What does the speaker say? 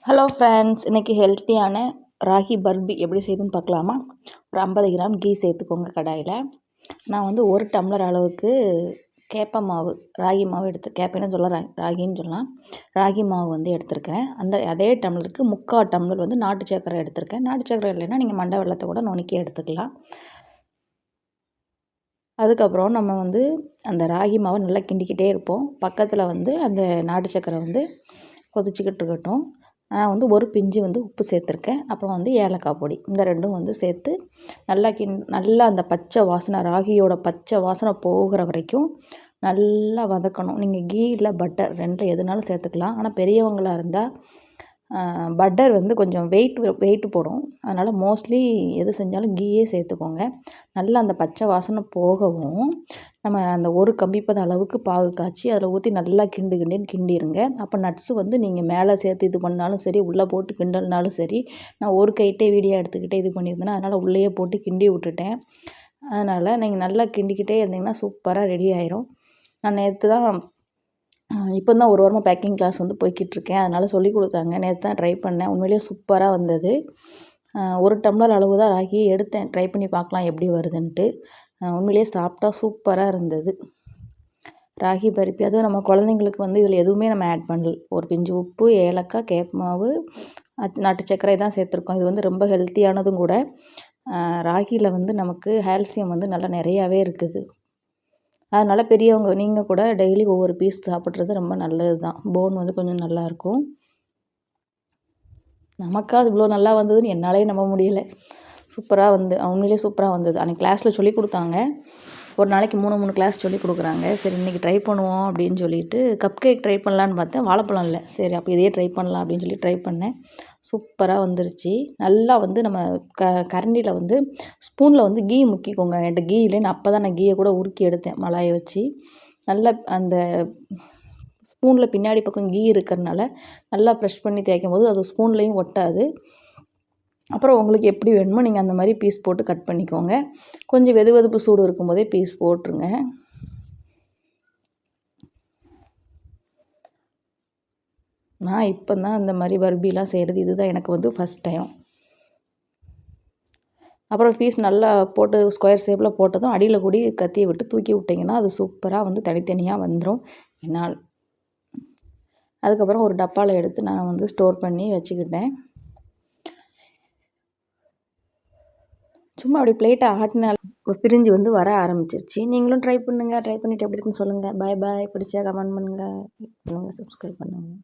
Hello friends, இன்றைக்கி ஹெல்த்தியான ராகி பர்பி எப்படி செய்யுதுன்னு பார்க்கலாமா? ஒரு 50 கிராம் கீ சேர்த்துக்கோங்க கடாயில். நான் வந்து 1 டம்ளர் அளவுக்கு கேப்ப மாவு, ராகி மாவு கேப்பைன்னு சொல்லலாம், ராகின்னு சொல்லலாம். ராகி மாவு வந்து எடுத்துருக்கிறேன். அதே டம்ளருக்கு 3/4 டம்ளர் வந்து நாட்டு சர்க்கரை எடுத்திருக்கேன். நாட்டு சர்க்கரை இல்லைன்னா நீங்கள் மண்டை வெல்லத்தை கூட நுணுக்கி எடுத்துக்கலாம். அதுக்கப்புறம் நம்ம வந்து அந்த ராகி மாவை நல்லா கிண்டிக்கிட்டே இருப்போம். பக்கத்தில் வந்து அந்த நாட்டு சர்க்கரை வந்து கொதிச்சிக்கிட்டு இருக்கட்டும். நான் வந்து ஒரு பிஞ்சு வந்து உப்பு சேர்த்துருக்கேன். அப்புறம் வந்து ஏலக்காய் பொடி, இந்த ரெண்டும் வந்து சேர்த்து நல்லா அந்த பச்சை வாசனை, ராகியோட பச்சை வாசனை போகிற வரைக்கும் நல்லா வதக்கணும். நீங்கள் கீ இல்லை பட்டர் ரெண்டில் எதுனாலும் சேர்த்துக்கலாம். ஆனால் பெரியவங்களாக இருந்தால் பட்டர் வந்து கொஞ்சம் வெயிட்டு போடும். அதனால் மோஸ்ட்லி எது செஞ்சாலும் கீயே சேர்த்துக்கோங்க. நல்லா அந்த பச்சை வாசனை போகவும் நம்ம அந்த ஒரு கம்பிப்பத அளவுக்கு பாகு காய்ச்சி அதில் ஊற்றி நல்லா கிண்டிருங்க. அப்போ நட்ஸு வந்து நீங்கள் மேலே சேர்த்து இது பண்ணாலும் சரி, உள்ளே போட்டு கிண்டல்னாலும் சரி. நான் ஒரு கைட்டே வீடியோ எடுத்துக்கிட்டே இது பண்ணியிருந்தேன்னா அதனால் உள்ளேயே போட்டு கிண்டி விட்டுட்டேன். அதனால் நீங்கள் நல்லா கிண்டிக்கிட்டே இருந்தீங்கன்னா சூப்பராக ரெடி ஆயிரும். நான் நேற்று தான் இப்போ தான் ஒரு வாரமாக பேக்கிங் கிளாஸ் வந்து போய்கிட்டுருக்கேன். அதனால் சொல்லி கொடுத்தாங்க. நேற்று தான் ட்ரை பண்ணேன். உண்மையிலேயே சூப்பராக வந்தது. 1 டம்ளர் அளவு தான் ராகி எடுத்தேன். ட்ரை பண்ணி பார்க்கலாம் எப்படி வருதுன்ட்டு. உண்மையிலேயே சாப்பிட்டா சூப்பராக இருந்தது ராகி பருப்பி. அதுவும் நம்ம குழந்தைங்களுக்கு வந்து இதில் எதுவுமே நம்ம ஆட் பண்ணல. ஒரு பிஞ்சு உப்பு, ஏலக்காய், கேப்ப மாவு, நாட்டு சர்க்கரை தான் சேர்த்துருக்கோம். இது வந்து ரொம்ப ஹெல்த்தியானதும் கூட. ராகியில் வந்து நமக்கு கால்சியம் வந்து நல்லா நிறையாவே இருக்குது. அதனால் பெரியவங்க நீங்கள் கூட டெய்லி ஒவ்வொரு பீஸ் சாப்பிட்றது ரொம்ப நல்லது தான். போன் வந்து கொஞ்சம் நல்லாயிருக்கும். நமக்கா அது இவ்வளோ நல்லா வந்ததுன்னு என்னாலே நம்ப முடியல. சூப்பராக உண்மையிலேயே சூப்பராக வந்தது. அன்றைக்கி கிளாஸில் சொல்லி கொடுத்தாங்க. ஒரு நாளைக்கு 3 கிளாஸ் சொல்லி கொடுக்குறாங்க. சரி இன்றைக்கி ட்ரை பண்ணுவோம் அப்படின்னு சொல்லிட்டு கப் கேக் ட்ரை பண்ணலான்னு பார்த்தேன். வாழைப்பழம் இல்லை. சரி அப்போ இதையே ட்ரை பண்ணலாம் அப்படின்னு சொல்லி ட்ரை பண்ணேன். சூப்பராக வந்துருச்சு. நல்லா வந்து நம்ம கரண்டியில் வந்து ஸ்பூனில் வந்து கீ முக்கிக்கோங்க. என்கிட்ட கீ இல்லைன்னு அப்போ தான் நான் கீயை கூட உருக்கி எடுத்தேன் மலாயை வச்சு. நல்லா அந்த ஸ்பூனில் பின்னாடி பக்கம் கீ இருக்கிறனால நல்லா ப்ரெஷ் பண்ணி தேய்க்கும் போது அது ஸ்பூன்லேயும் ஒட்டாது. அப்புறம் உங்களுக்கு எப்படி வேணுமோ நீங்கள் அந்த மாதிரி பீஸ் போட்டு கட் பண்ணிக்கோங்க. கொஞ்சம் வெதுவெதுப்பு சூடு இருக்கும்போதே பீஸ் போட்டுருங்க. நான் இப்போ தான் இந்த மாதிரி பர்பிலாம் செய்கிறது இதுதான் எனக்கு வந்து ஃபஸ்ட் டைம். அப்புறம் பீஸ் நல்லா போட்டு ஸ்கொயர் ஷேப்பில் போட்டதும் அடியில் கூடி கத்தியை விட்டு தூக்கி விட்டிங்கன்னா அது சூப்பராக வந்து தனித்தனியாக வந்துடும். என்னால் அதுக்கப்புறம் ஒரு டப்பாவில் எடுத்து நான் வந்து ஸ்டோர் பண்ணி வச்சுக்கிட்டேன். சும்மா அப்படி பிளேட்டை ஆட்டினால் பிரிஞ்சு வந்து வர ஆரம்பிச்சிருச்சு. நீங்களும் ட்ரை பண்ணுங்கள். ட்ரை பண்ணிவிட்டு எப்படி இருக்குன்னு சொல்லுங்கள். பாய். பிடிச்சா கமெண்ட் பண்ணுங்கள், சப்ஸ்கிரைப் பண்ணுங்கள்.